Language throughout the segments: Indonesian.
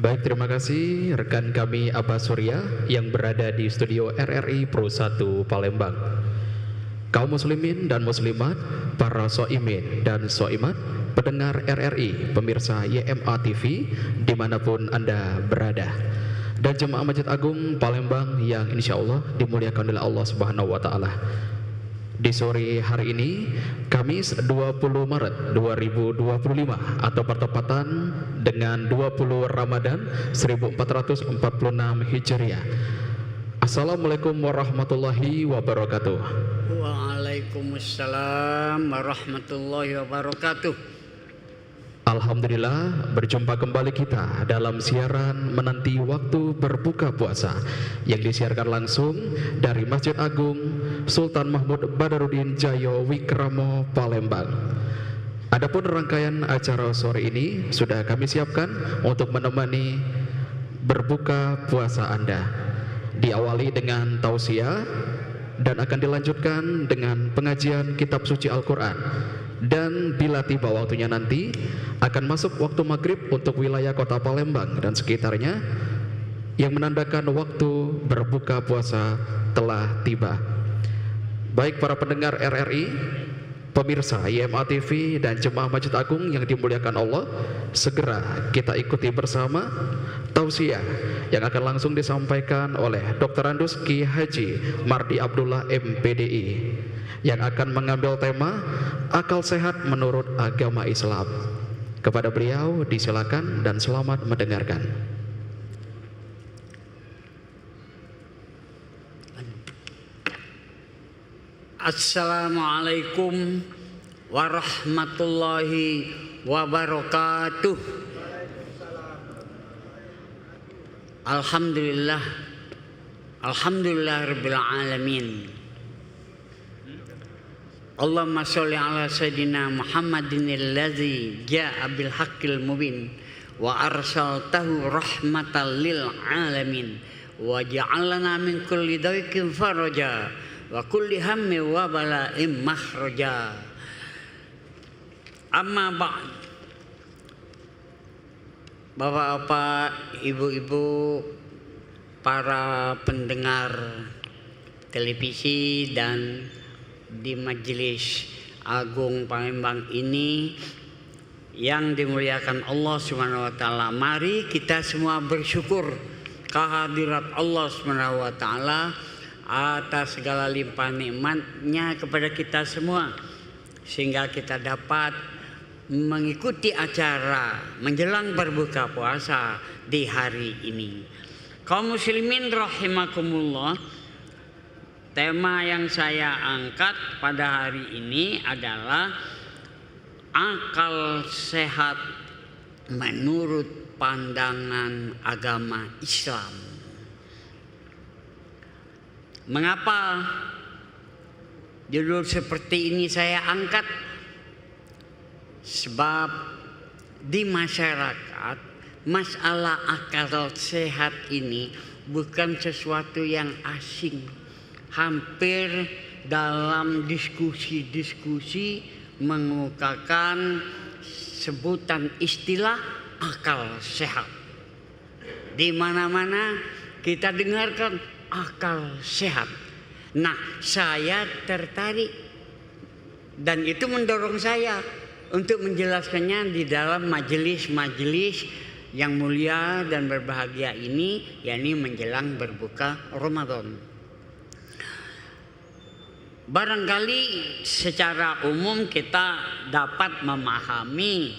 Baik, terima kasih rekan kami Abbas Surya yang berada di studio RRI Pro 1 Palembang. Kaum muslimin dan muslimat, para soimin dan soimat, pendengar RRI, pemirsa YMA TV dimanapun Anda berada, dan jemaah Masjid Agung Palembang yang insya Allah dimuliakan oleh Allah Subhanahu wa Ta'ala. Di sore hari ini, Kamis 20 Maret 2025 atau bertepatan dengan 20 Ramadan 1446 Hijriah. Assalamualaikum warahmatullahi wabarakatuh. Waalaikumsalam warahmatullahi wabarakatuh. Alhamdulillah, berjumpa kembali kita dalam siaran menanti waktu berbuka puasa yang disiarkan langsung dari Masjid Agung Sultan Mahmud Badarudin Jayo Wikramo Palembang. Adapun rangkaian acara sore ini sudah kami siapkan untuk menemani berbuka puasa Anda. Diawali dengan tausiah dan akan dilanjutkan dengan pengajian kitab suci Al-Quran. Dan bila tiba waktunya nanti akan masuk waktu maghrib untuk wilayah kota Palembang dan sekitarnya, yang menandakan waktu berbuka puasa telah tiba. Baik para pendengar RRI, pemirsa YMA TV dan jemaah Masjid Agung yang dimuliakan Allah, segera kita ikuti bersama tausiah yang akan langsung disampaikan oleh Dr. Andus Ki Haji Mardi Abdullah MPDI yang akan mengambil tema akal sehat menurut agama Islam. Kepada beliau disilakan dan selamat mendengarkan. Assalamualaikum warahmatullahi wabarakatuh. Alhamdulillah, alhamdulillah rabbil alamin. Allahumma sholli ala sayyidina Muhammadin alladzi jaa'a bil haqqil mubin wa arsaltahu rahmatan lil alamin wa ja'alna min kulli dayqin faraja wa kulli hammi wa bala'in makhraja. Amma ba'd. Bapak-bapak, ibu-ibu, para pendengar televisi dan di Majelis Agung Palembang ini yang dimuliakan Allah Subhanahu wa Ta'ala, mari kita semua bersyukur kehadirat Allah Subhanahu wa Ta'ala atas segala limpahan nikmatnya kepada kita semua, sehingga kita dapat mengikuti acara menjelang berbuka puasa di hari ini. Kaum muslimin rahimakumullah, tema yang saya angkat pada hari ini adalah akal sehat menurut pandangan agama Islam. Mengapa judul seperti ini saya angkat? Sebab di masyarakat masalah akal sehat ini bukan sesuatu yang asing. Hampir dalam diskusi-diskusi mengemukakan sebutan istilah akal sehat. Di mana-mana kita dengarkan akal sehat. Nah, saya tertarik dan itu mendorong saya untuk menjelaskannya di dalam majelis-majelis yang mulia dan berbahagia ini, yakni menjelang berbuka Ramadan. Barangkali secara umum kita dapat memahami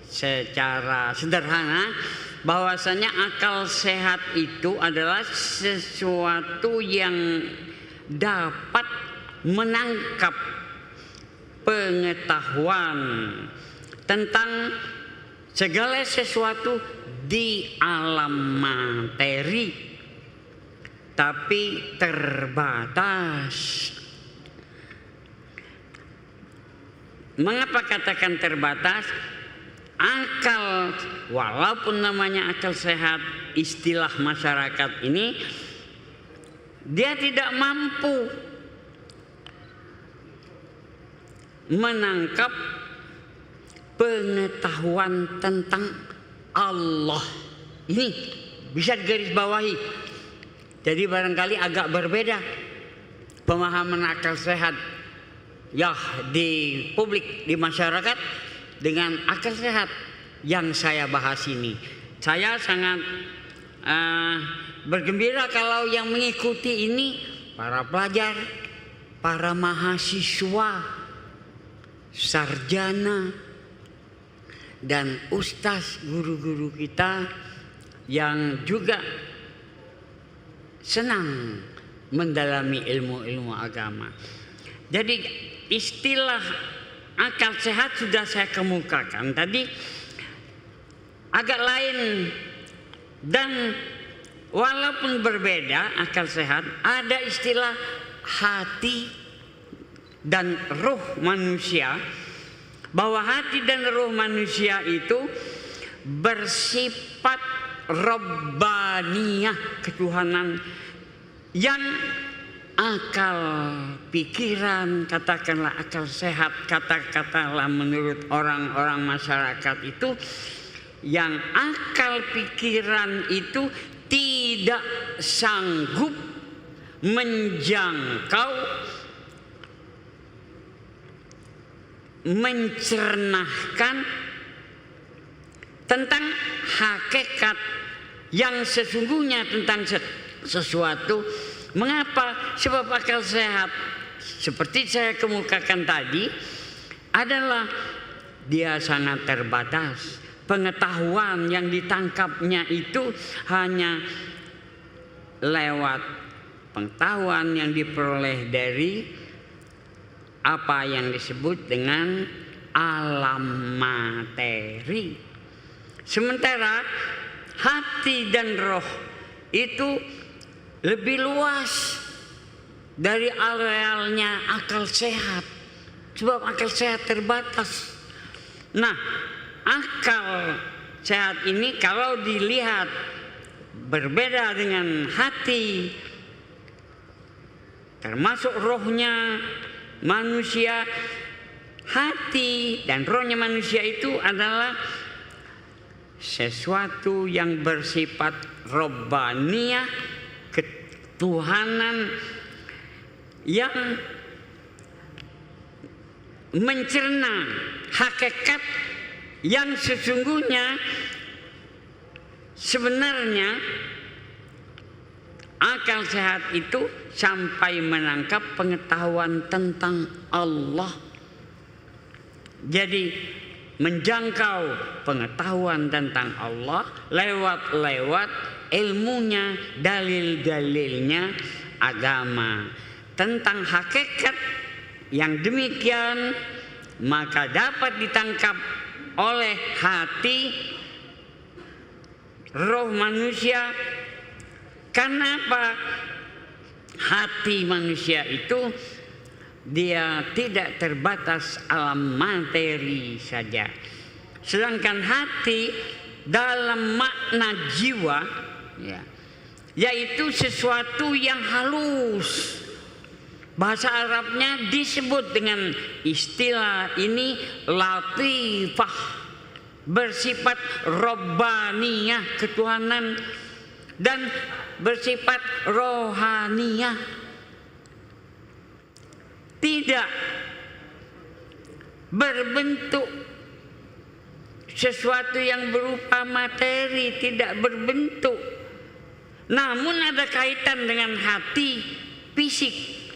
secara sederhana bahwasanya akal sehat itu adalah sesuatu yang dapat menangkap pengetahuan tentang segala sesuatu di alam materi, tapi terbatas. Mengapa katakan terbatas? Akal, walaupun namanya akal sehat, istilah masyarakat ini, dia tidak mampu menangkap pengetahuan tentang Allah. Ini bisa digarisbawahi. Jadi barangkali agak berbeda pemahaman akal sehat ya di publik, di masyarakat dengan akal sehat yang saya bahas ini. Saya sangat bergembira kalau yang mengikuti ini para pelajar, para mahasiswa, sarjana, dan ustaz, guru-guru kita yang juga senang mendalami ilmu-ilmu agama. Jadi istilah akal sehat sudah saya kemukakan tadi, agak lain dan walaupun berbeda akal sehat, ada istilah hati dan ruh manusia, bahwa hati dan ruh manusia itu bersifat Rabbaniyah, ketuhanan, yang akal pikiran, katakanlah akal sehat, katakanlah menurut orang-orang masyarakat itu, yang akal pikiran itu tidak sanggup menjangkau, mencernahkan tentang hakikat yang sesungguhnya tentang sesuatu. Mengapa? Sebab akal sehat seperti saya kemukakan tadi adalah dia sangat terbatas. Pengetahuan yang ditangkapnya itu hanya lewat pengetahuan yang diperoleh dari apa yang disebut dengan alam materi. Sementara hati dan roh itu lebih luas dari arealnya akal sehat, sebab akal sehat terbatas. Nah, akal sehat ini kalau dilihat berbeda dengan hati, termasuk rohnya manusia. Hati dan rohnya manusia itu adalah sesuatu yang bersifat Rabbaniyah, ketuhanan yang mencerna hakikat yang sesungguhnya. Sebenarnya akal sehat itu sampai menangkap pengetahuan tentang Allah. Jadi menjangkau pengetahuan tentang Allah lewat ilmunya, dalil-dalilnya agama tentang hakikat yang demikian, maka dapat ditangkap oleh hati roh manusia. Karena apa? Hati manusia itu dia tidak terbatas alam materi saja. Sedangkan hati dalam makna jiwa ya, yaitu sesuatu yang halus. Bahasa Arabnya disebut dengan istilah ini latifah, bersifat Rabbaniyah, ketuhanan, dan bersifat rohaniyah. Tidak berbentuk sesuatu yang berupa materi, tidak berbentuk, namun ada kaitan dengan hati fisik.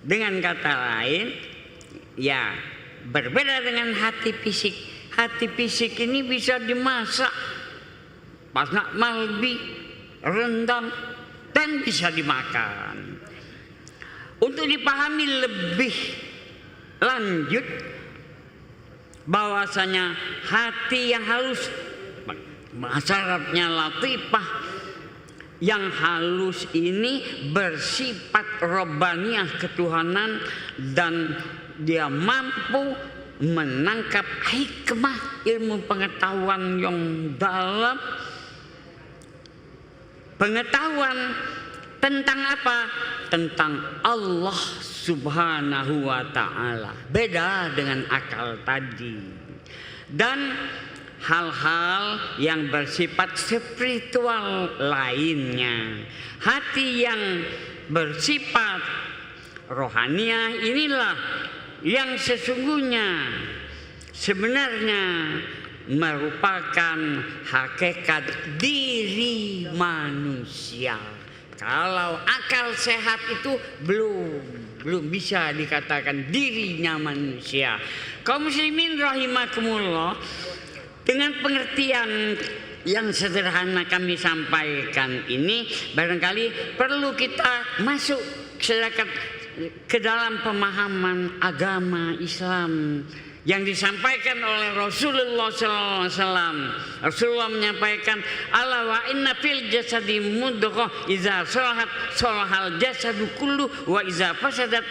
Dengan kata lain, ya berbeda dengan hati fisik. Hati fisik ini bisa dimasak, pasak malbi, rendang, dan bisa dimakan. Untuk dipahami lebih lanjut bahwasanya hati yang halus, bahasa Arabnya latifah, yang halus ini bersifat Rabbaniyah, ketuhanan, dan dia mampu menangkap hikmah ilmu pengetahuan yang dalam. Pengetahuan tentang apa? Tentang Allah Subhanahu wa ta'ala. Beda dengan akal tadi. Dan hal-hal yang bersifat spiritual lainnya. Hati yang bersifat rohaniah inilah yang sesungguhnya sebenarnya merupakan hakikat diri manusia. Kalau akal sehat itu belum bisa dikatakan dirinya manusia. Kaum muslimin rahimakumullah, dengan pengertian yang sederhana kami sampaikan ini, barangkali perlu kita masuk sedikit ke dalam pemahaman agama Islam yang disampaikan oleh Rasulullah SAW. Rasulullah menyampaikan, ala wa inna fil jasadi mudghah iza salahat salahal jasadu kullu wa iza fasadat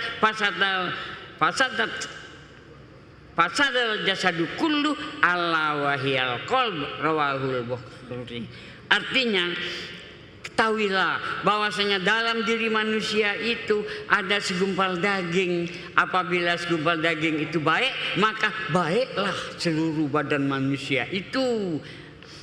fasadal jasadu kullu ala wahiyal qalb, rawahul Bukhari. Artinya, ketahuilah bahwasanya dalam diri manusia itu ada segumpal daging. Apabila segumpal daging itu baik, maka baiklah seluruh badan manusia itu.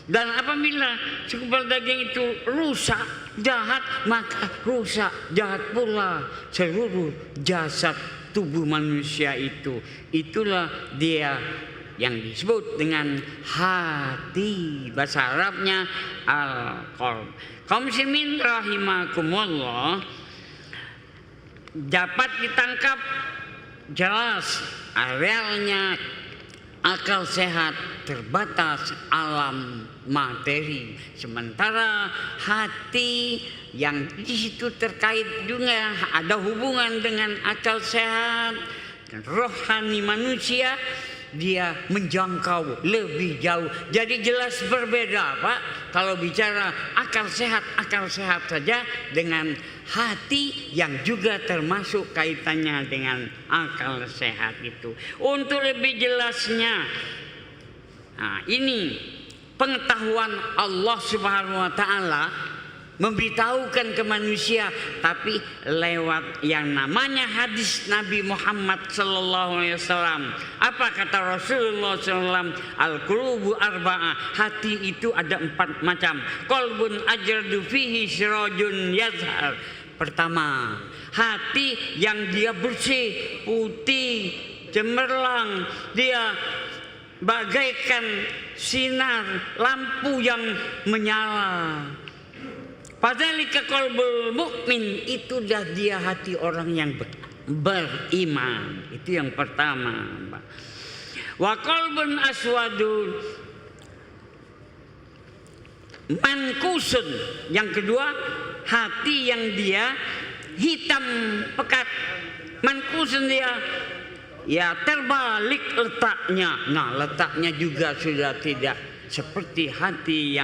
Dan apabila segumpal daging itu rusak, jahat, maka rusak, jahat pula seluruh jasad tubuh manusia itu. Itulah dia yang disebut dengan hati, bahasa Arabnya al-qalb. Kaum muslimin rahimakumullah, dapat ditangkap jelas arealnya akal sehat terbatas alam materi, sementara hati yang di situ terkait juga ada hubungan dengan akal sehat dan rohani manusia, dia menjangkau lebih jauh. Jadi jelas berbeda, Pak, kalau bicara akal sehat saja dengan hati yang juga termasuk kaitannya dengan akal sehat itu. Untuk lebih jelasnya, nah, ini pengetahuan Allah Subhanahu wa taala memberitahukan ke manusia, tapi lewat yang namanya hadis Nabi Muhammad sallallahu alaihi wasallam. Apa kata Rasulullah SAW? Al-qulubu arba'ah, hati itu ada 4 macam. Qalbun ajradu fihi sirajun yazhar. Pertama, hati yang dia bersih, putih, cemerlang, dia bagaikan sinar lampu yang menyala. Fadzalika qalbul mukmin, itu dah dia hati orang yang beriman. Itu yang pertama, Pak. Wa qalbun aswadun mankusun, yang kedua hati yang dia hitam pekat. Mankusun dia ya terbalik letaknya. Nah, letaknya juga sudah tidak seperti hati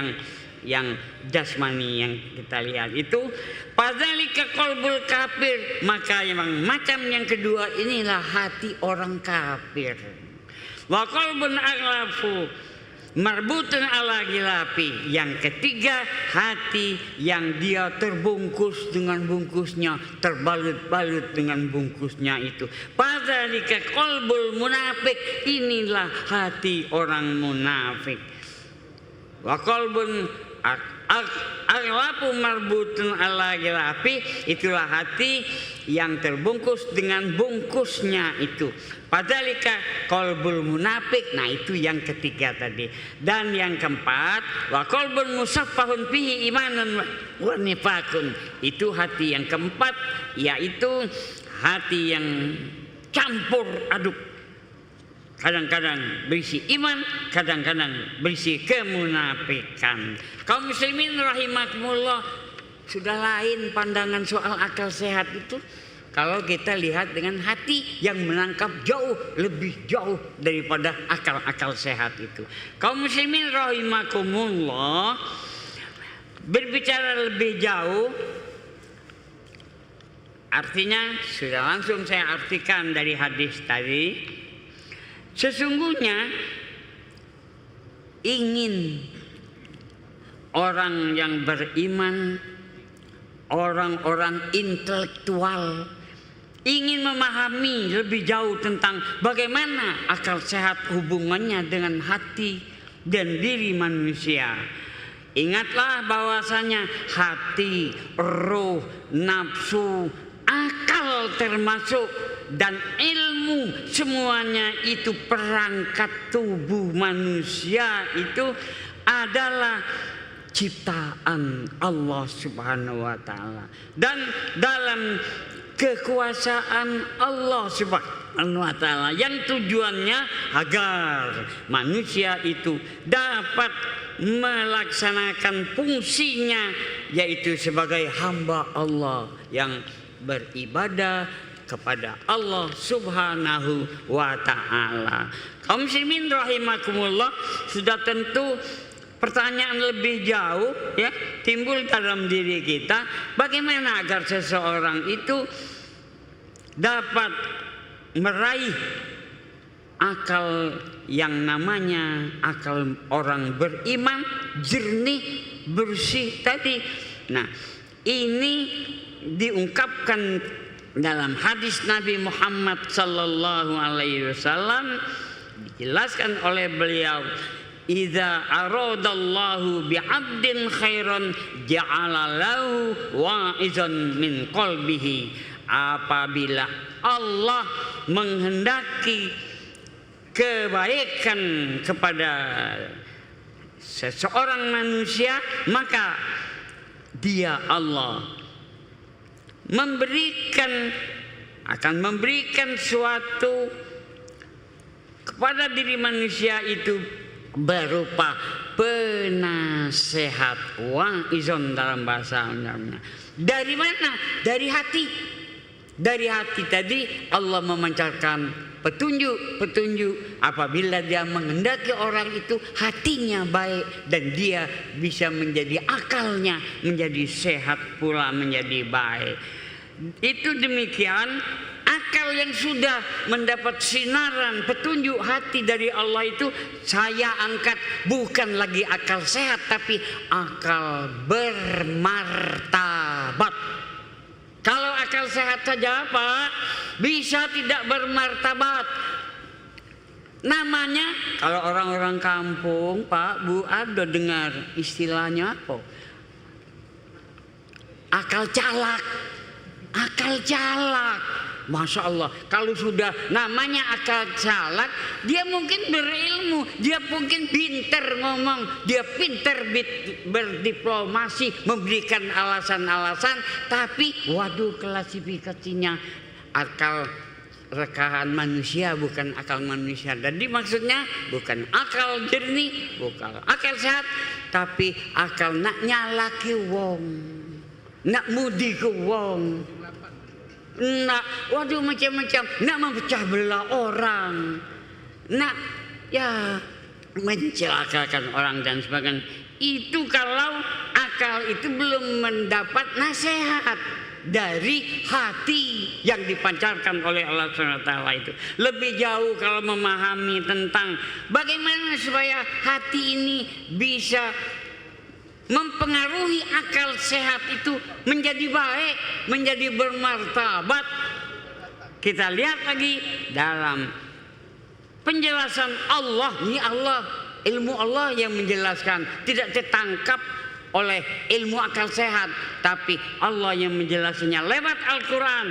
yang jasmani yang kita lihat itu. Fadzalika qalbul kafir, maka yang macam yang kedua inilah hati orang kafir. Wa qalbun aghlafu marbutun ala gilafi, yang ketiga hati yang dia terbungkus dengan bungkusnya, terbalut-balut dengan bungkusnya itu. Fadzalika qalbul munafik, inilah hati orang munafik. Wa qalbun aghlafu marbutun ala gilafi, itulah hati yang terbungkus dengan bungkusnya itu. Fadzalika qalbul munafik, nah itu yang ketiga tadi. Dan yang keempat, wa qalbun musaffahun fihi imanun wa nifaqun, itu hati yang keempat, yaitu hati yang campur aduk. Kadang-kadang berisi iman, kadang-kadang berisi kemunafikan. Kaum muslimin rahimakumullah, sudah lain pandangan soal akal sehat itu kalau kita lihat dengan hati yang menangkap lebih jauh daripada akal-akal sehat itu. Kaum muslimin rahimakumullah, berbicara lebih jauh, artinya sudah langsung saya artikan dari hadis tadi. Sesungguhnya ingin orang yang beriman, orang-orang intelektual, ingin memahami lebih jauh tentang bagaimana akal sehat hubungannya dengan hati, dan diri manusia. Ingatlah bahwasanya hati, roh, nafsu, akal termasuk dan ilmu, semuanya itu perangkat tubuh manusia itu adalah ciptaan Allah Subhanahu wa taala, dan dalam kekuasaan Allah Subhanahu wa taala yang tujuannya agar manusia itu dapat melaksanakan fungsinya, yaitu sebagai hamba Allah yang beribadah kepada Allah Subhanahu wa taala. Kaum muslimin rahimakumullah, sudah tentu pertanyaan lebih jauh ya timbul dalam diri kita, bagaimana agar seseorang itu dapat meraih akal yang namanya akal orang beriman, jernih, bersih tadi. Nah, ini diungkapkan dalam hadis Nabi Muhammad sallallahu alaihi wasallam, dijelaskan oleh beliau, idza aradallahu bi'abdin khairan ja'ala lahu wa'izan min qalbihi. Apabila Allah menghendaki kebaikan kepada seseorang manusia, maka dia Allah akan memberikan suatu kepada diri manusia itu berupa penasehat, wa'izon dalam bahasa Arabnya. Dari mana? Dari hati. Dari hati tadi Allah memancarkan petunjuk apabila dia menghendaki orang itu hatinya baik, dan dia bisa menjadi akalnya menjadi sehat pula, menjadi baik. Itu demikian akal yang sudah mendapat sinaran petunjuk hati dari Allah itu saya angkat bukan lagi akal sehat, tapi akal bermartabat. Kalau akal sehat saja Pak bisa tidak bermartabat. Namanya kalau orang-orang kampung Pak Bu ada dengar istilahnya apa? Akal calak. Akal calak. Masya Allah, kalau sudah namanya akal calak, dia mungkin berilmu, dia mungkin pintar ngomong, dia pintar berdiplomasi, memberikan alasan-alasan, tapi waduh klasifikasinya akal rekahan manusia, bukan akal manusia. Jadi maksudnya bukan akal jernih, bukan akal sehat, tapi akal nak nyalaki wong, nak mudi ke wong, nak waduh macam-macam, nak memecah belah orang, nak ya mencelakakan orang dan sebagainya. Itu kalau akal itu belum mendapat nasihat dari hati yang dipancarkan oleh Allah SWT itu. Lebih jauh kalau memahami tentang bagaimana supaya hati ini bisa mempengaruhi akal sehat itu menjadi baik, menjadi bermartabat. Kita lihat lagi dalam penjelasan Allah, ini Allah, ilmu Allah yang menjelaskan, tidak tertangkap oleh ilmu akal sehat, tapi Allah yang menjelaskannya lewat Al-Quran.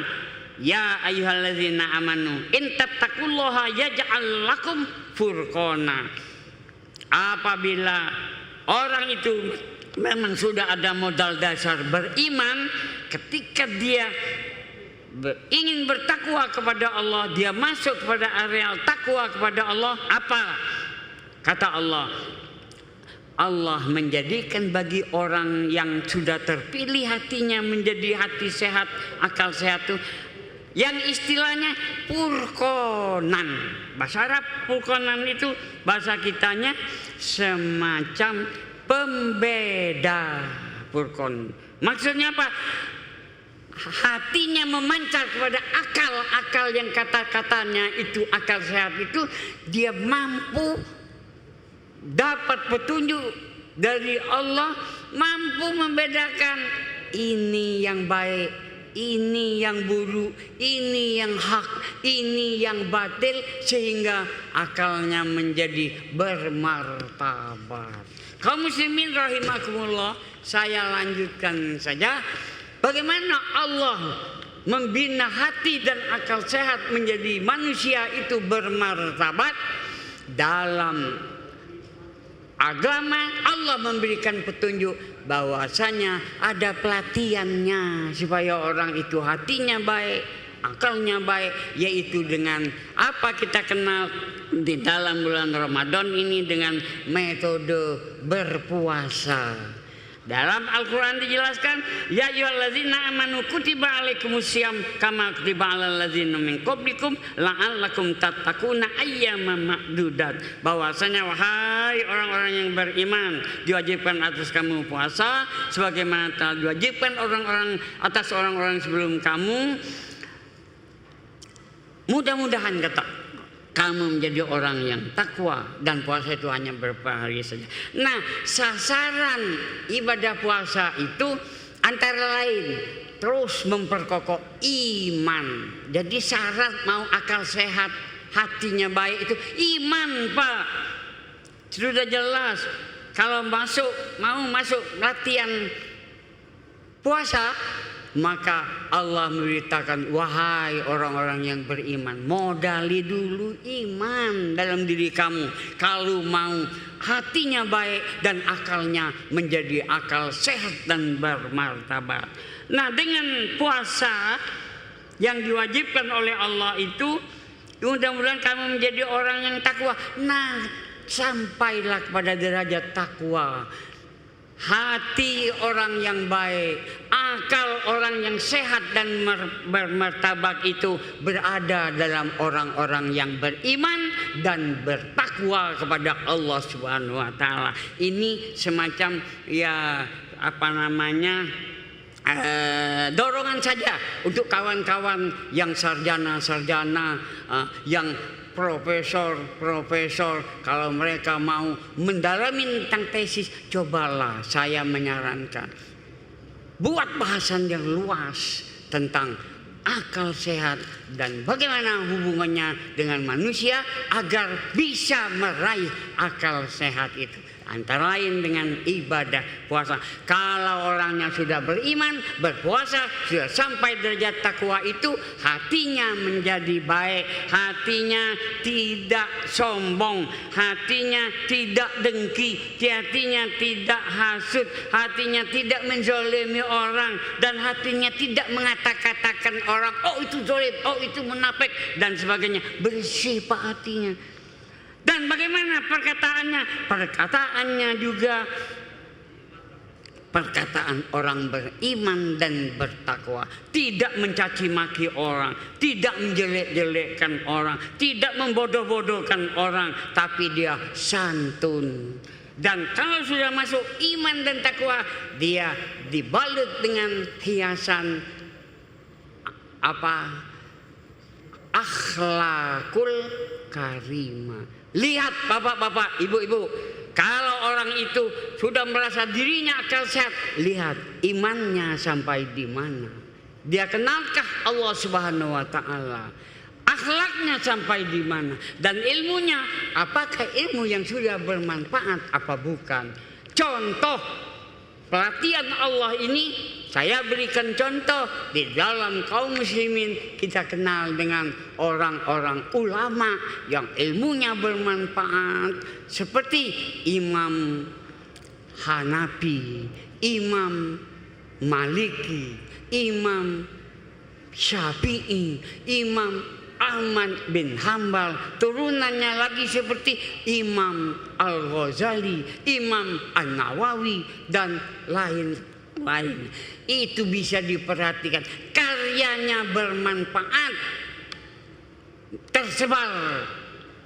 Ya ayyuhalladzina amanu in tattaqullaha yaj'al lakum furqana. Apabila orang itu memang sudah ada modal dasar beriman, ketika dia ingin bertakwa kepada Allah, dia masuk kepada areal takwa kepada Allah. Apa kata Allah? Allah menjadikan bagi orang yang sudah terpilih hatinya menjadi hati sehat, akal sehat itu, yang istilahnya furqonan. Bahasa Arab furqonan itu bahasa kitanya semacam pembeda. Furqon maksudnya apa? Hatinya memancar kepada akal yang kata-katanya itu akal sehat itu, dia mampu dapat petunjuk dari Allah, mampu membedakan ini yang baik, ini yang buruk, ini yang hak, ini yang batil, sehingga akalnya menjadi bermartabat. Kaum muslimin rahimakumullah, saya lanjutkan saja. Bagaimana Allah membina hati dan akal sehat menjadi manusia itu bermartabat. Dalam agama Allah memberikan petunjuk bahwasanya ada pelatihannya supaya orang itu hatinya baik, akalnya baik, yaitu dengan apa kita kenal di dalam bulan Ramadan ini dengan metode berpuasa. Dalam Al-Quran dijelaskan, ya ayyuhallazina amanu kutiba alaikumusiyam kama kutiba alal ladzina min qablikum la'allakum tattaquna ayyaman ma'dudat. Bahwasanya wahai orang-orang yang beriman, diwajibkan atas kamu puasa sebagaimana telah diwajibkan atas orang-orang sebelum kamu. Mudah-mudahan kata kamu menjadi orang yang takwa, dan puasa itu hanya beberapa hari saja. Nah, sasaran ibadah puasa itu antara lain terus memperkokoh iman. Jadi syarat mau akal sehat, hatinya baik itu iman, Pak. Sudah jelas. Kalau mau masuk latihan puasa, maka Allah memberitakan, wahai orang-orang yang beriman, modali dulu iman dalam diri kamu. Kalau mau hatinya baik dan akalnya menjadi akal sehat dan bermartabat. Nah, dengan puasa yang diwajibkan oleh Allah itu, mudah-mudahan kamu menjadi orang yang takwa. Nah, sampailah kepada derajat takwa. Hati orang yang baik, akal orang yang sehat dan bermartabat itu berada dalam orang-orang yang beriman dan bertakwa kepada Allah Subhanahu wa taala. Ini semacam dorongan saja untuk kawan-kawan yang sarjana-sarjana, yang profesor, kalau mereka mau mendalami tentang tesis, cobalah saya menyarankan buat bahasan yang luas tentang akal sehat dan bagaimana hubungannya dengan manusia agar bisa meraih akal sehat itu. Antara lain dengan ibadah puasa. Kalau orangnya sudah beriman, berpuasa, sudah sampai derajat takwa itu, hatinya menjadi baik, hatinya tidak sombong, hatinya tidak dengki, hatinya tidak hasut, hatinya tidak menzalimi orang, dan hatinya tidak mengata-katakan orang, oh itu zalim, oh itu munafik, dan sebagainya. Bersih Pak hatinya. Dan bagaimana perkataannya? Perkataannya juga perkataan orang beriman dan bertakwa. Tidak mencaci maki orang, tidak menjelek-jelekkan orang, tidak membodoh-bodohkan orang, tapi dia santun. Dan kalau sudah masuk iman dan takwa, dia dibalut dengan hiasan akhlakul karimah. Lihat bapak-bapak, ibu-ibu, kalau orang itu sudah merasa dirinya akal sehat, lihat imannya sampai di mana. Dia kenalkah Allah Subhanahu wa taala? Akhlaknya sampai di mana? Dan ilmunya, apakah ilmu yang sudah bermanfaat apa bukan? Contoh pelatihan Allah ini saya berikan contoh di dalam kaum muslimin. Kita kenal dengan orang-orang ulama yang ilmunya bermanfaat seperti Imam Hanafi, Imam Maliki, Imam Syafi'i, Imam Ahmad bin Hambal, turunannya lagi seperti Imam Al-Ghazali, Imam An-Nawawi, dan lain-lain. Itu bisa diperhatikan, karyanya bermanfaat, tersebar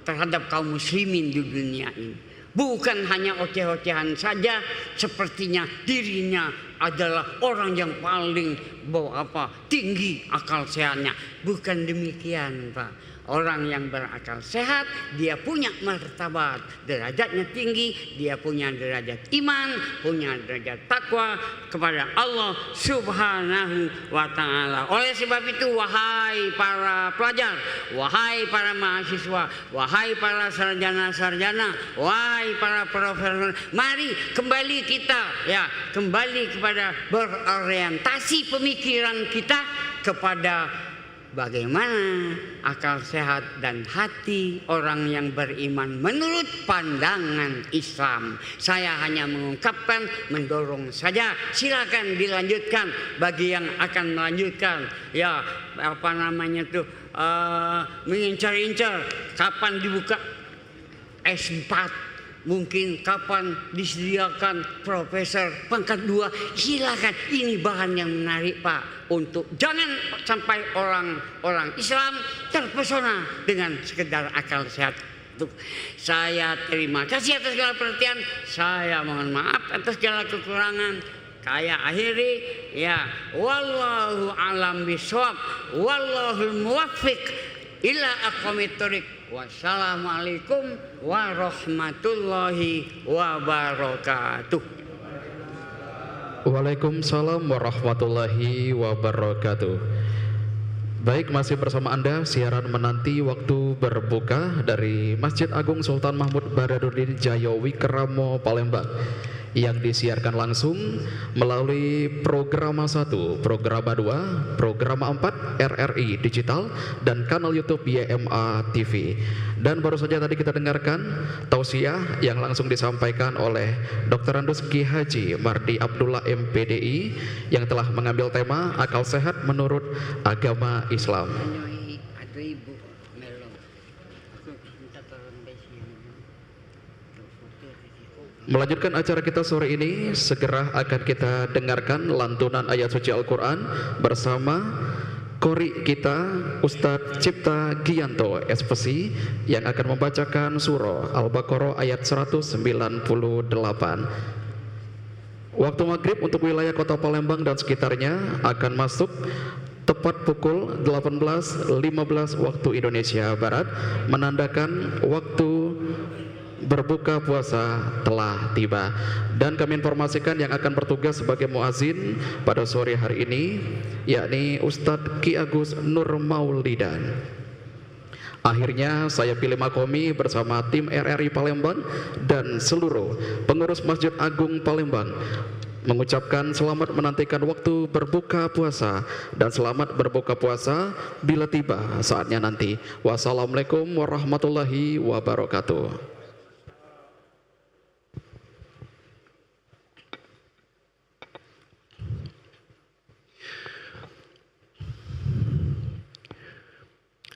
terhadap kaum muslimin di dunia ini. Bukan hanya oceh-ocehan saja, sepertinya dirinya adalah orang yang paling tinggi akal sehatnya. Bukan demikian, Pak. Orang yang berakal sehat, dia punya martabat, derajatnya tinggi, dia punya derajat iman, punya derajat takwa kepada Allah Subhanahu wa ta'ala. Oleh sebab itu, wahai para pelajar, wahai para mahasiswa, wahai para sarjana-sarjana, wahai para profesor, mari kembali kita kembali kepada berorientasi pemikiran kita kepada bagaimana akal sehat dan hati orang yang beriman menurut pandangan Islam. Saya hanya mengungkapkan, mendorong saja. Silakan dilanjutkan bagi yang akan melanjutkan. Mengincar-incar kapan dibuka S4. Mungkin kapan disediakan profesor pangkat 2. Silakan, ini bahan yang menarik Pak. Untuk jangan sampai orang Islam terpesona dengan sekedar akal sehat. Saya terima kasih atas segala perhatian. Saya mohon maaf atas segala kekurangan. Saya akhiri wallahu alam bisawab, wallahul muwaffiq ila aqwamit thoriq. Wassalamualaikum warahmatullahi wabarakatuh. Waalaikumsalam warahmatullahi wabarakatuh. Baik, masih bersama Anda siaran menanti waktu berbuka dari Masjid Agung Sultan Mahmud Badarudin Jayo Wikramo Palembang, yang disiarkan langsung melalui Programa 1, Programa 2, Programa 4 RRI Digital dan kanal YouTube YMA TV. Dan baru saja tadi kita dengarkan tausiah yang langsung disampaikan oleh Dr. Andus Ki Haji Mardi Abdullah MPDI yang telah mengambil tema akal sehat menurut agama Islam. Melanjutkan acara kita sore ini, segera akan kita dengarkan lantunan ayat suci Al-Quran bersama Qori kita Ustadz Cipta Gianto SPC yang akan membacakan surah Al-Baqarah ayat 198. Waktu maghrib untuk wilayah kota Palembang dan sekitarnya akan masuk tepat pukul 18.15 waktu Indonesia Barat, menandakan waktu berbuka puasa telah tiba. Dan kami informasikan yang akan bertugas sebagai muazin pada sore hari ini yakni Ustadz Ki Agus Nur Maulidan. Akhirnya saya pilih makomi bersama tim RRI Palembang dan seluruh pengurus Masjid Agung Palembang mengucapkan selamat menantikan waktu berbuka puasa dan selamat berbuka puasa bila tiba saatnya nanti. Wassalamualaikum warahmatullahi wabarakatuh.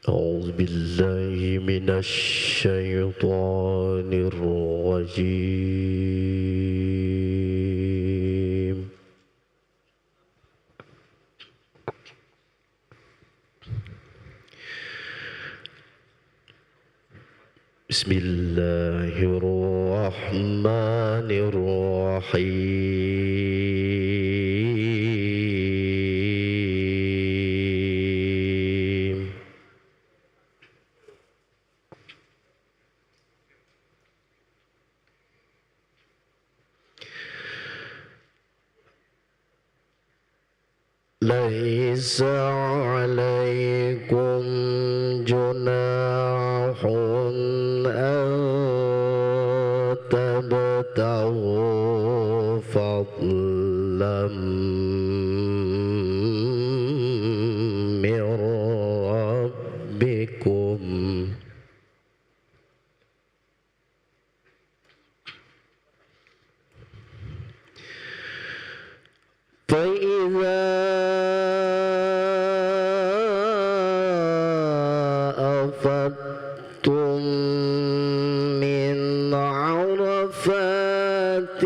أعوذ بالله من الشيطان الرجيم بسم الله الرحمن الرحيم ليس عليكم جناح أن تبتغوا فضلا من ربكم فإذا أفضتم من عرفات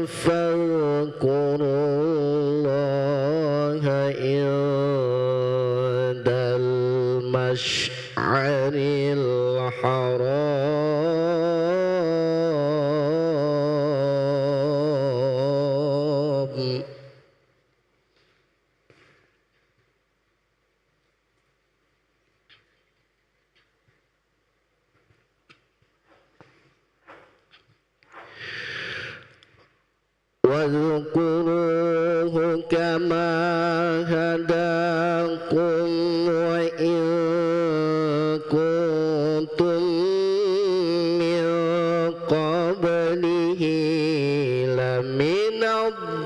فاذكروا الله عند المشعر الحرام واذكروه كما هداكم وإن كنتم من قبله لمن الضالين.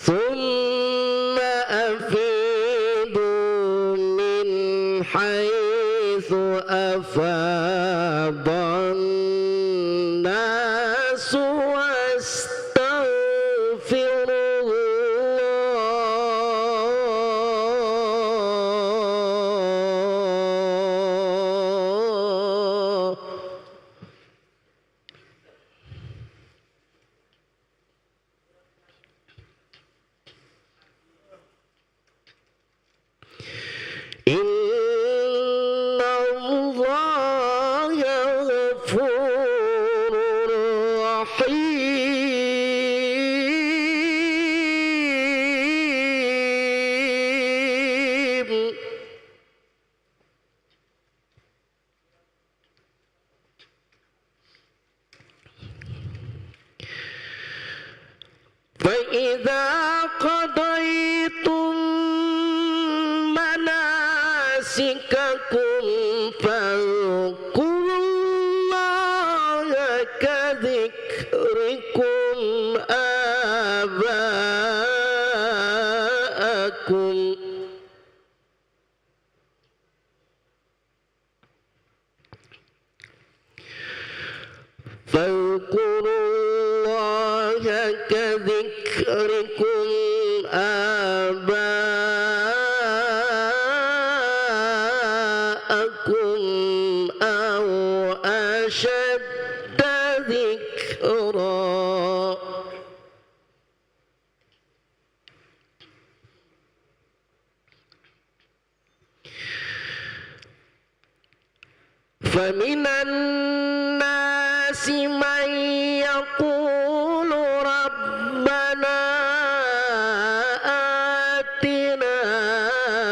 ثم أفيضوا من حيث أفاض الناس واستغفروا الله. إن الله غفور رحيم. فإذا قضيتم مناسككم فاذكروا الله كذكركم آباءكم فاذكروا الله كذكركم آباءكم أو أشد ذكرا. فمن الناس من يقول ربنا آتنا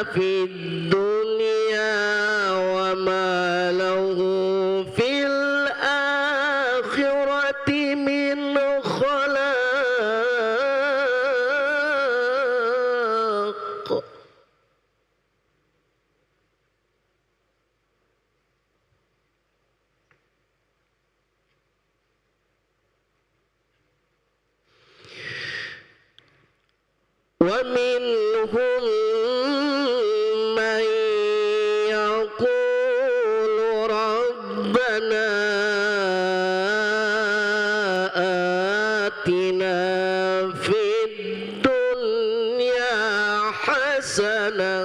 في الدنيا وما له في الآخرة من خلاق. ومنهم من يقول ربنا آتنا في الدنيا حسنة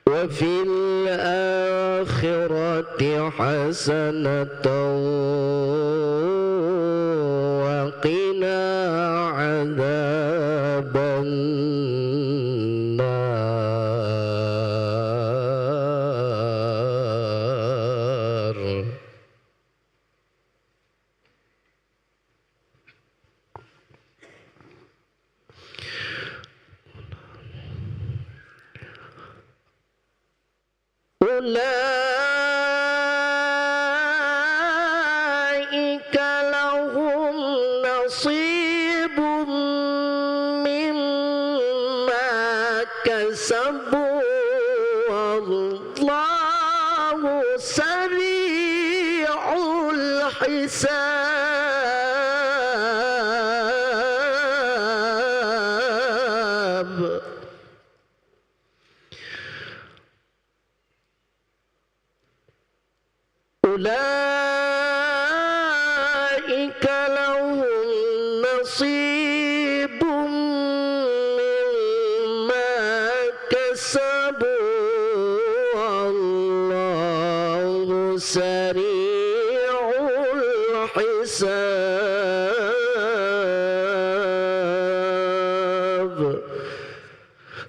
وفي الآخرة حسنة وقنا عذاب النار. أولئك لهم نصيب مما كسبوا والله سريع الحساب. أولئك لهم نصيب مما كسبوا والله سريع الحساب.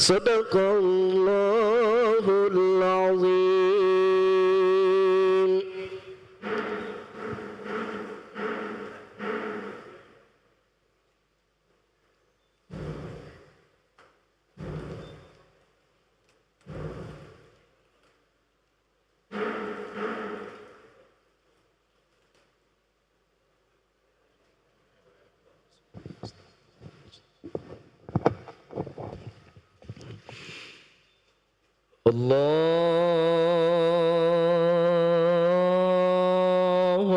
Sadaqallahul azim. Allahu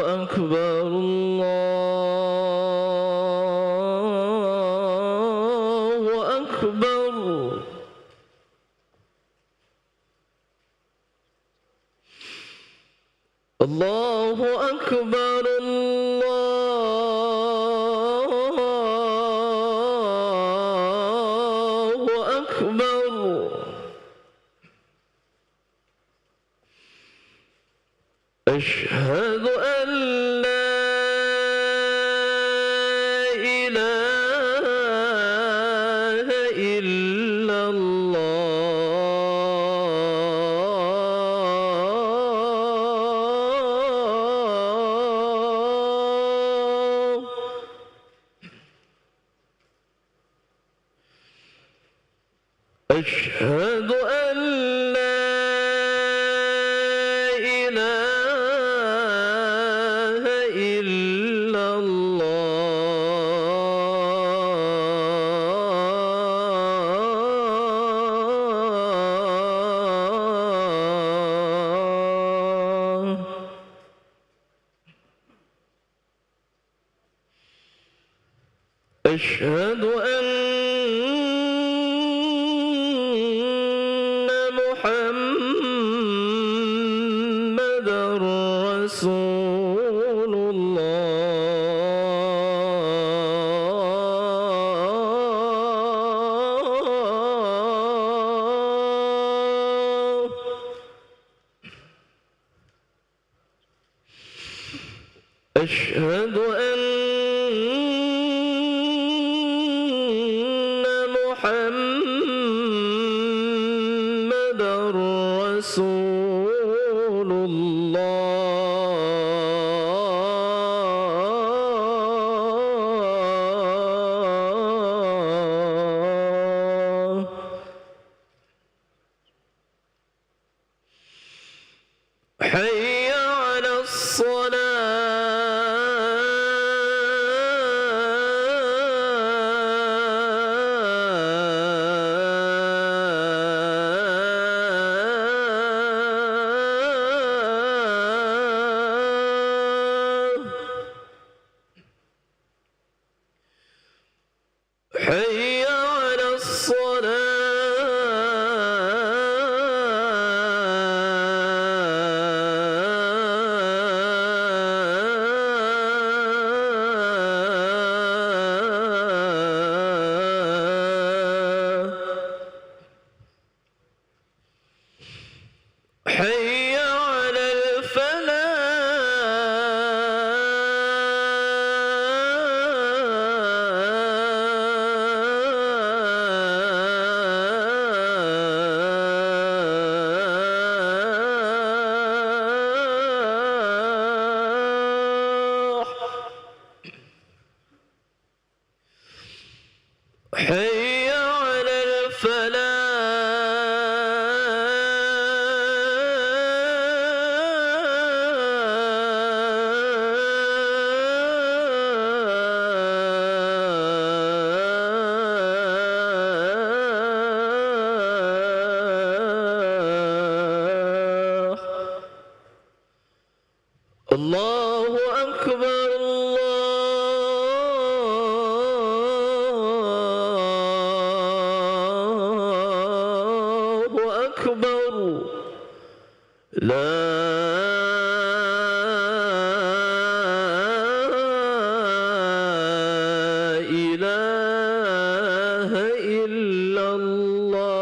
Akbar, Allahu Akbar. Allahu Akbar, Allahu Akbar. أشهد أن لا إله إلا الله. أشهد أن لا إله إلا الله. أشهد أن محمدًا رسول الله. أشهد أن محمدًا رسول الله. حي على الصلاة. حي على الصلاة. حي على الفلاح. حي على الفلاح. الله أكبر، الله أكبر. لا إله إلا الله.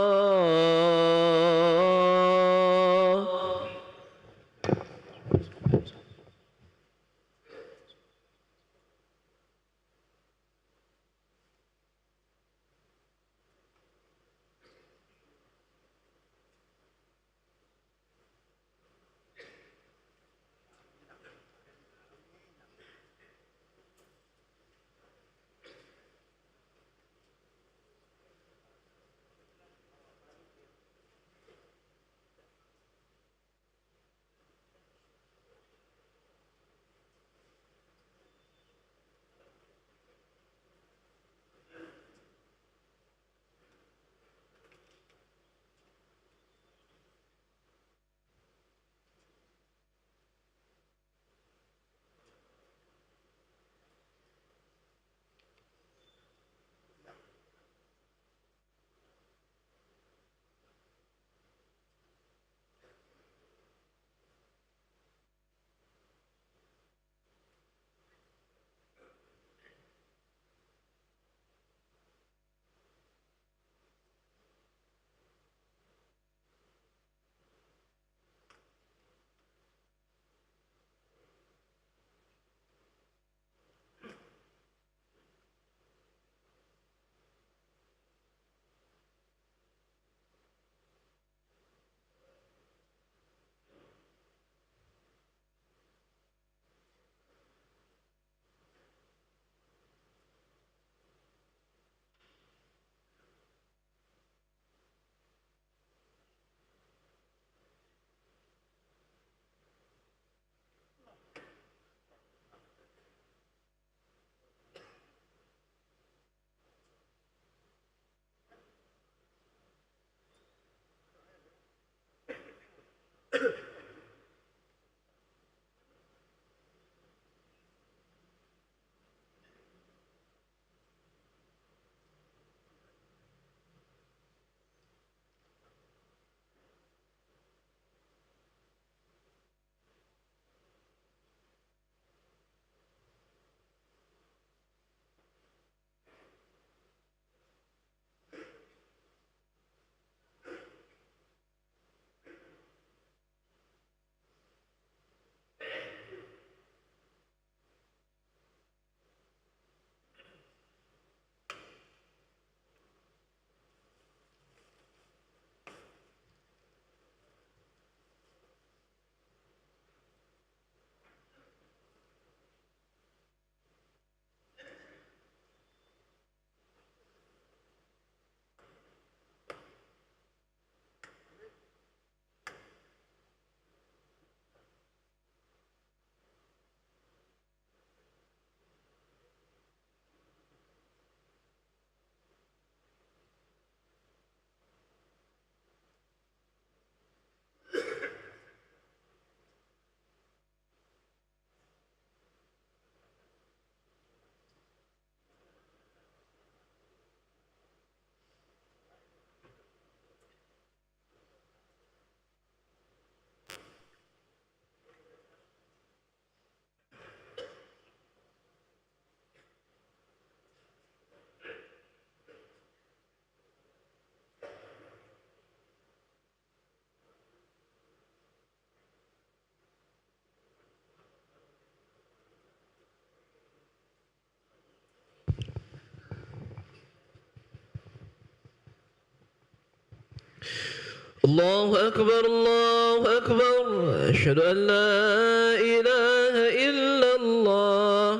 الله أكبر الله أكبر أشهد أن لا إله إلا الله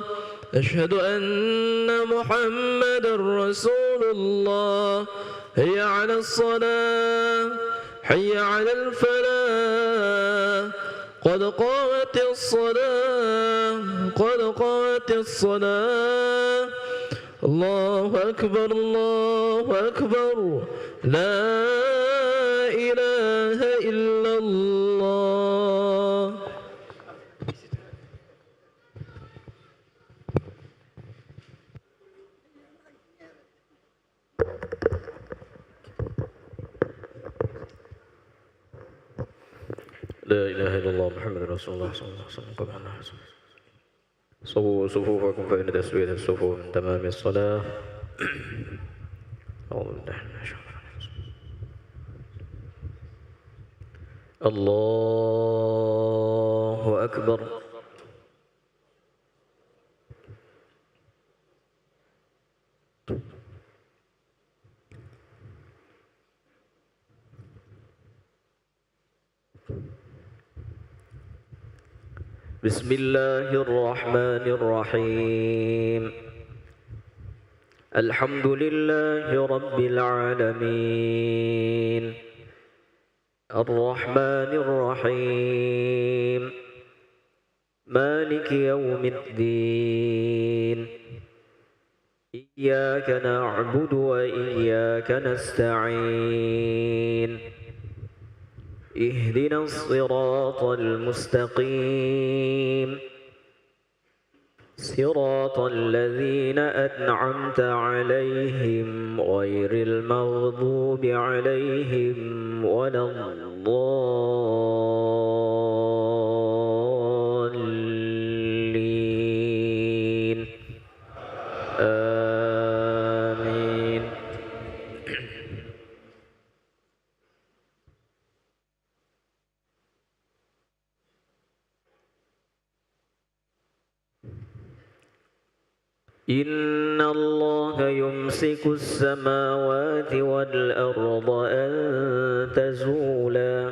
أشهد أن محمدا رسول الله حي على الصلاة حي على الفلاح قد قامت الصلاة قد قامت الصلاة الله أكبر الله أكبر لا إله إلا الله لا إله إلا الله محمد رسول الله صلى الله عليه وسلم صفوا صفوفكم فإن تسوية الصفوف من تمام الصلاة أعوذ بالله من الشيطان الرجيم الله أكبر بسم الله الرحمن الرحيم الحمد لله رب العالمين الرحمن الرحيم مالك يوم الدين إياك نعبد وإياك نستعين اهدنا الصراط المستقيم صراط الذين أنعمت عليهم غير المغضوب عليهم ولا الضالين آمين إن الله يمسك السماوات والأرض أن تزولا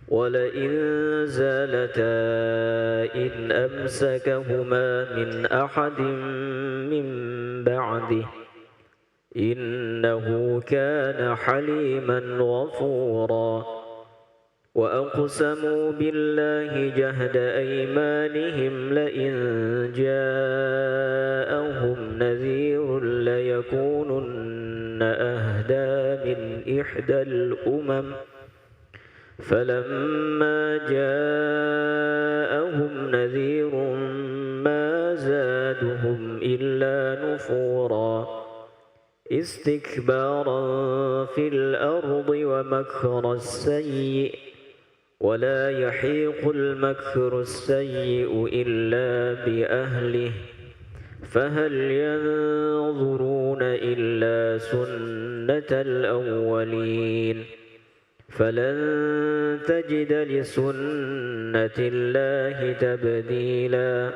ولئن زالتا إن أمسكهما من أحد من بعده إنه كان حليما غفورا وأقسموا بالله جهد أيمانهم لئن جاءهم نذير ليكونن أهدى من إحدى الأمم فلما جاءهم نذير ما زادهم إلا نفورا استكبارا في الأرض ومكر السيء ولا يحيق المكر السيء إلا بأهله فهل ينظرون إلا سنة الأولين فلن تجد لسنة الله تبديلا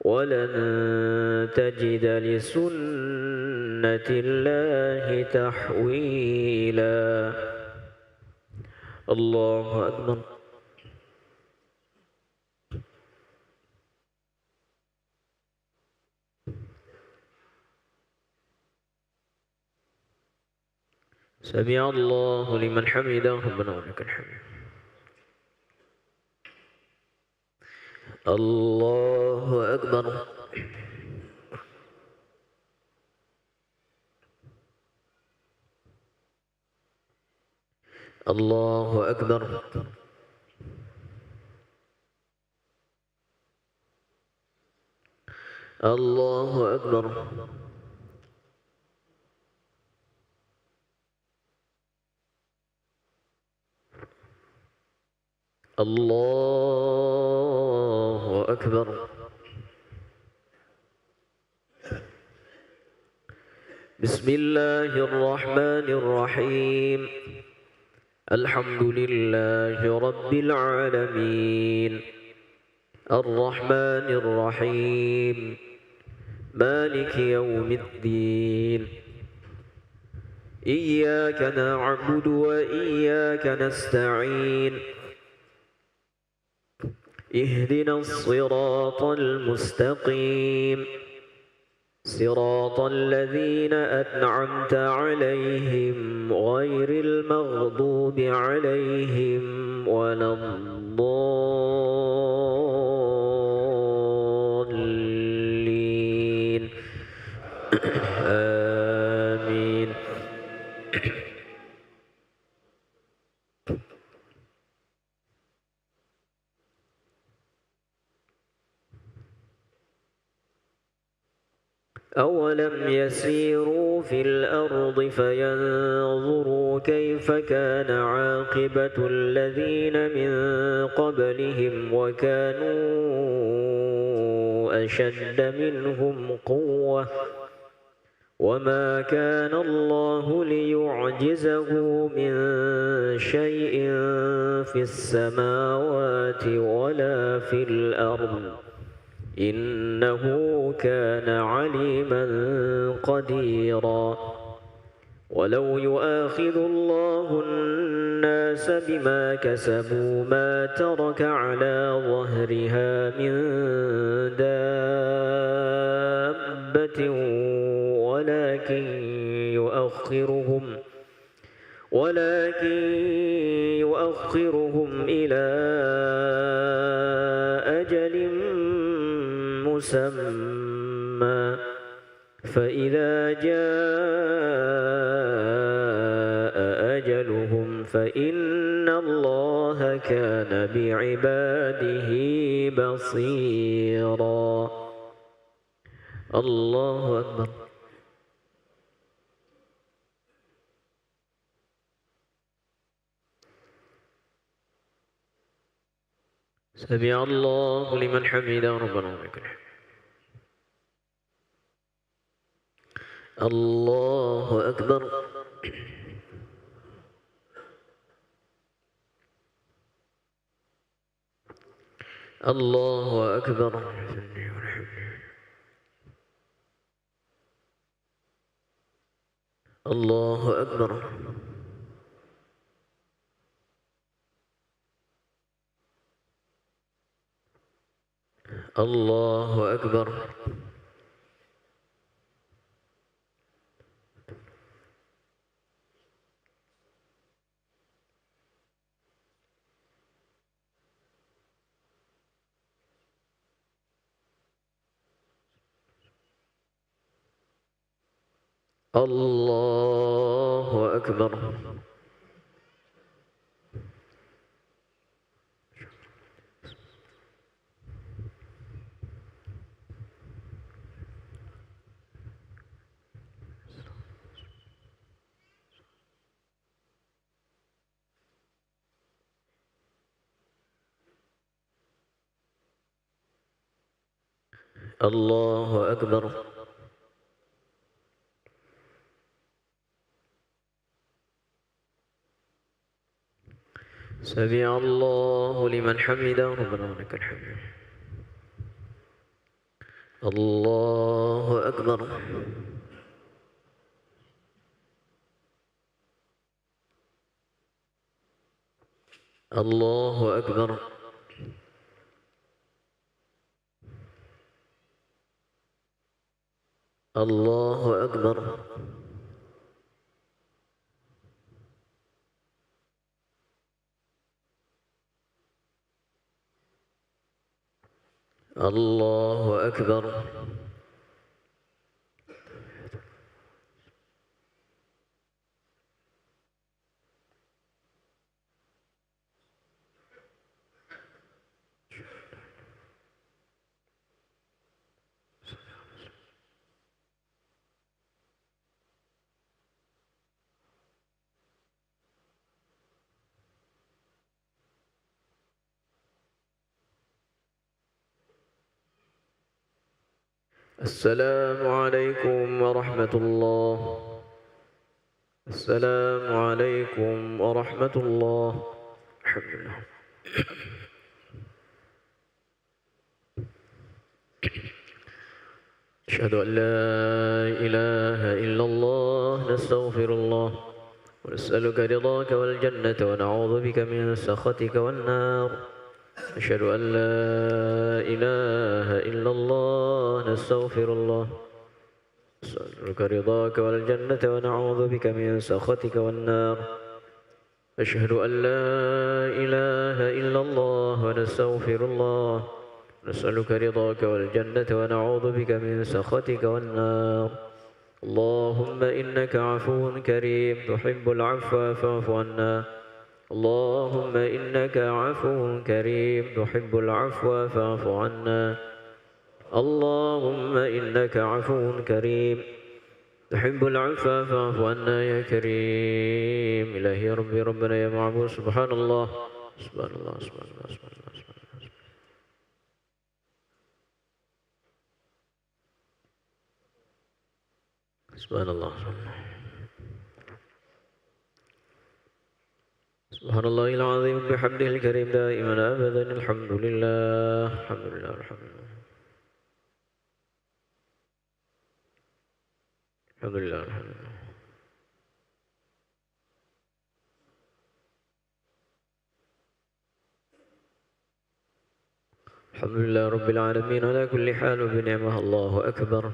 ولن تجد لسنة الله تحويلا الله أكبر سمع الله لمن حمده ربنا ولك الحمد الله أكبر الله أكبر الله أكبر الله أكبر بسم الله الرحمن الرحيم الحمد لله رب العالمين الرحمن الرحيم مالك يوم الدين إياك نعبد وإياك نستعين اهدنا الصراط المستقيم صراط الذين أنعمت عليهم غير المغضوب عليهم ولا الضالين آمين. أولم يسيروا في الأرض فينظروا كيف كان عاقبة الذين من قبلهم وكانوا أشد منهم قوة وما كان الله ليعجزه من شيء في السماوات ولا في الأرض إنه كان عليما قديرا ولو يؤاخذ الله الناس بما كسبوا ما ترك على ظهرها من دابة ولكن يؤخرهم إلى أجل مسمى فإذا جاء أجلهم فإن الله كان بعباده بصيرا. الله أكبر. سمع الله لمن حمده ربنا ولك الحمد. الله أكبر. الله أكبر. الله أكبر. الله أكبر. الله أكبر. الله أكبر. سمع الله لمن حمده ربنا ولك الحمد. الله أكبر. الله أكبر. الله أكبر. الله أكبر. السلام عليكم ورحمة الله. السلام عليكم ورحمة الله. الحمد لله. أشهد أن لا إله إلا الله نستغفر الله ونسألك رضاك والجنة ونعوذ بك من سخطك والنار أشهد أن لا إله إلا الله نستغفر الله نسألك رضاك والجنة ونعوذ بك من سخطك والنار أشهد أن لا إله إلا الله ونستغفر الله نسألك رضاك والجنة ونعوذ بك من سخطك والنار اللهم إنك عفو كريم تحب العفو فاعف عنا اللهم إنك عفو كريم تحب العفو فاعف عنا اللهم إنك عفو كريم تحب العفو فاعف عنا يا كريم إلهي ربي ربنا يا معبود سبحان الله سبحان الله سبحان الله سبحان الله سبحان الله سبحان الله العظيم بحمده الكريم دائما أبدا الحمد لله الحمد لله الحمد لله الحمد لله الحمد لله الحمد لله رب العالمين على كل حال وبنعمه الله أكبر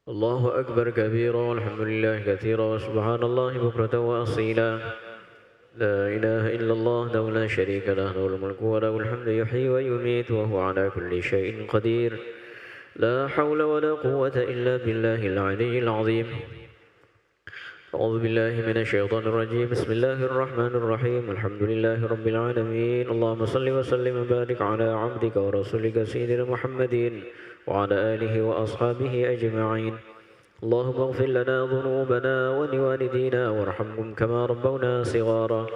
الله أكبر كبيرا والحمد لله كثيرا وسبحان الله بكرة وأصيلا لا إله إلا الله له لا شريك له له الملك وله الحمد يحيي ويميت وهو على كل شيء قدير لا حول ولا قوة إلا بالله العلي العظيم أعوذ بالله من الشيطان الرجيم بسم الله الرحمن الرحيم الحمد لله رب العالمين اللهم صل وسلم وبارك على عبدك ورسولك سيدنا محمد وعلى آله وأصحابه أجمعين اللهم اغفر لنا ذنوبنا ولوالدينا وارحمهم كما ربونا صغارا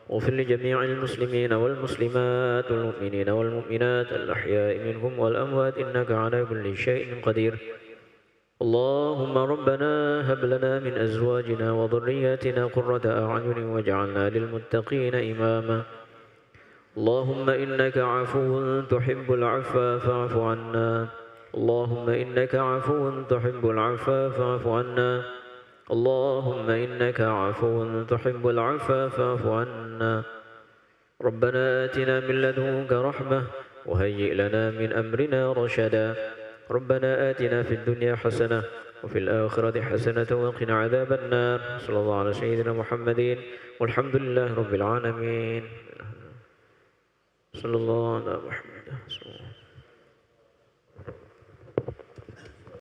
واغفر لجميع المسلمين والمسلمات والمؤمنين والمؤمنات الأحياء منهم والأموات إنك على كل شيء قدير اللهم ربنا هب لنا من أزواجنا وذرياتنا قرة أعين واجعلنا للمتقين إماما اللهم إنك عفو تحب العفو فاعف عنا اللهم إنك عفو تحب العفو فاعف عنا اللهم إنك عفو تحب العفو فاعف عنا ربنا آتنا من لدنك رحمة وهيئ لنا من أمرنا رشدا ربنا آتنا في الدنيا حسنة وفي الآخرة حسنة وقنا عذاب النار صلى الله على سيدنا محمد والحمد لله رب العالمين صلى الله على محمد